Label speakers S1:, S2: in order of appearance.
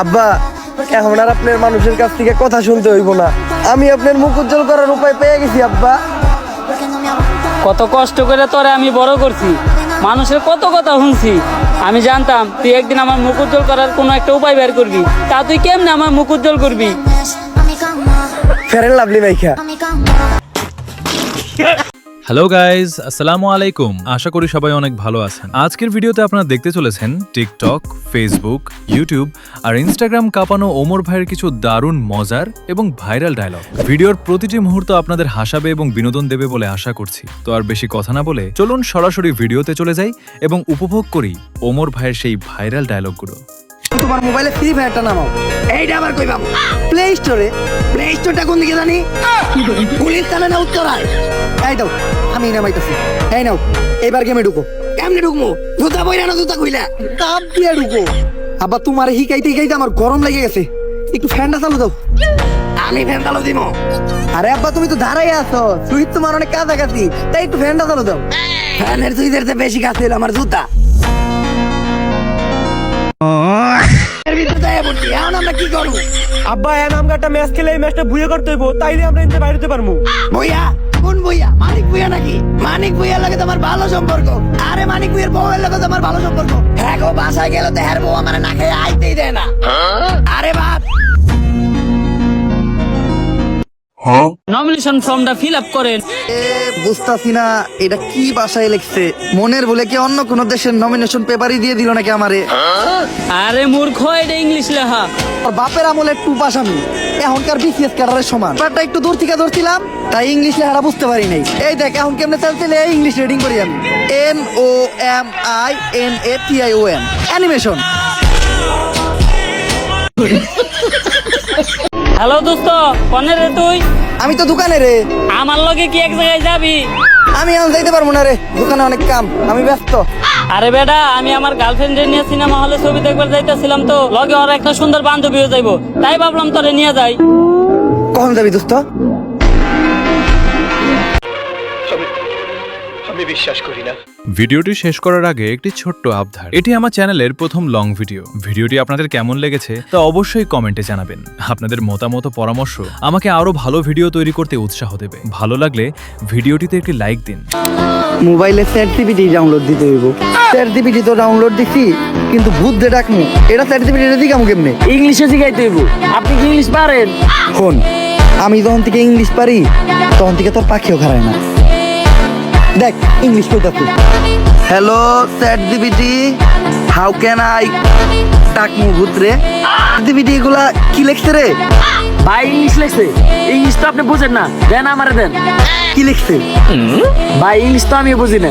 S1: আব্বা, এখন আর আপনার মানুষের কাছ থেকে কথা শুনতে হইব না। আমি আপনার মুখ উজ্জ্বল করার উপায় পেয়ে গেছি আব্বা।
S2: কত কষ্ট করে তোরে আমি বড় করছি, মানুষের কত কথা শুনছি। আমি জানতাম তুই একদিন আমার মুখ উজ্জ্বল করার কোনো একটা উপায় বের করবি, তা তুই কেমনে আমার মুখ উজ্জ্বল করবি?
S1: ফেরেন লাভলি মাইখা।
S3: হ্যালো গাইজ, আসসালামু আলাইকুম। আশা করি সবাই অনেক ভালো আছেন। আজকের ভিডিওতে আপনারা দেখতে চলেছেন টিকটক, ফেসবুক, ইউটিউব আর ইনস্টাগ্রাম কাঁপানো ওমর ভাইয়ের কিছু দারুণ মজার এবং ভাইরাল ডায়লগ। ভিডিওর প্রতিটি মুহূর্ত আপনাদের হাসাবে এবং বিনোদন দেবে বলে আশা করছি। তো আর বেশি কথা না বলে চলুন সরাসরি ভিডিওতে চলে যাই এবং উপভোগ করি ওমর ভাইয়ের সেই ভাইরাল ডায়লগগুলো।
S1: তোমার মোবাইলে ফ্রি ফায়ারটা নামাও। এইটা আবার কই পাবো? প্লে স্টোরে। প্লে স্টোরটা কোন দিকে জানি? পুলিশ থানা না উত্তরায়? এই দাও, আমি নামাইতেছি। এই নাও, এবার গেমে ঢুকো। কেমনে ঢুকমু? জুতা বইরা না জুতা কইলা? কাপ দিয়ে ঢুকো। আবার তোমার হিকাইতে হিকাইতে আমার গরম লেগে গেছে, একটু ফ্যানটা চালু দাও। আমি ফ্যান চালু দিব? আরে আব্বা, তুমি তো দাঁড়াই আছো, সুইচ তোমার অনেক কাছাকাছি, তাই একটু ফ্যানটা চালু দাও। ফ্যানের সুইচের চেয়ে বেশি কাছে আমার জুতা। আব্বা, এখন আমরা একটা ম্যাচ খেলে এই ম্যাচটা বুয়ে করতে হইব, তাইলে আমরা এনতে বাইরে হতে পারবো। ভুইয়া? কোন ভুইয়া? মানিক ভুইয়া নাকি? মানিক ভুইয়ার লাগে তোমার ভালো সম্পর্ক? আরে মানিক ভুইয়ার বউয়ের লাগে তোমার ভালো সম্পর্ক? হ্যাঁ গো, বাসায় গেলে তো হ্যার বউ আমার না খেয়ে আইতেই দেয় না। আরে বাপ,
S2: নমিনেশন ফর্মটা ফিল আপ করেন।
S1: বুঝতাছি না এটা কি ভাষায় লিখছে। মনের বলে কি অন্য কোন দেশের নমিনেশন পেপারই দিয়ে দিল নাকি আমারে?
S2: আরে মূর্খ, এটা ইংলিশ লেখা।
S1: আর বাপের আমলের টু পাস আমি, এখনকার বিসিএস ক্যাডারের সমান। ব্যাপারটা একটু দূর থেকে ধরছিলাম, তাই ইংলিশ লেখাটা বুঝতে পারি নাই। এই দেখ এখন কেমনে চলছে, ইংলিশ রিডিং করি আমি। NOMINATION, animation.
S2: হ্যালো দোস্ত, কনে রে তুই?
S1: আমি তো দোকানে রে।
S2: আমার লগে কি এক জায়গায় যাবি?
S1: আমি এখন যাইতে পারবো না রে, দোকানে অনেক কাম, আমি ব্যস্ত।
S2: আরে বেটা, আমি আমার গার্লফ্রেন্ডের নিয়ে সিনেমা হলে ছবি দেখবার যাইতেছিলাম, তো লগে ওর একটা সুন্দর বান্ধবীও যাইবো, তাই ভাবলাম তোরে নিয়ে যাই।
S1: কখন যাবি দোস্ত?
S4: আমি বিশ্বাস করি না।
S3: ভিডিওটি শেষ করার আগে একটি ছোট্ট আবদার। এটি আমার চ্যানেলের প্রথম লং ভিডিও। ভিডিওটি আপনাদের কেমন লেগেছে তা অবশ্যই কমেন্টে জানাবেন। আপনাদের মতামত ও পরামর্শ আমাকে আরো ভালো ভিডিও তৈরি করতে উৎসাহ দেবে। ভালো লাগলে ভিডিওটিতে একটি লাইক দিন।
S1: মোবাইলে ChatGPT ডাউনলোড দিতে হইব। ChatGPT তো ডাউনলোড দিছি, কিন্তু ভূত দে ডাকমু, এটা ChatGPT এর দিকে কেমনে?
S2: ইংলিশে শিখাইতে হইব। আপনি কি ইংলিশ পারেন?
S1: শোন, আমি যখন থেকে ইংলিশ পারি তখন থেকে তোর পাখিও খারায় না। দেখ ইংলিশ কইতাছি। Hello ChatGPT, how can I টাকমু ভূত রে? ChatGPT এগুলা কি লিখছে রে?
S2: ভাই ইংলিশ লেখছে। ইংলিশ তো আপনি বুঝেন না, দেন আমারে দেন।
S1: কি লিখছে?
S2: ভাই ইংলিশ তো আমি বুঝি না।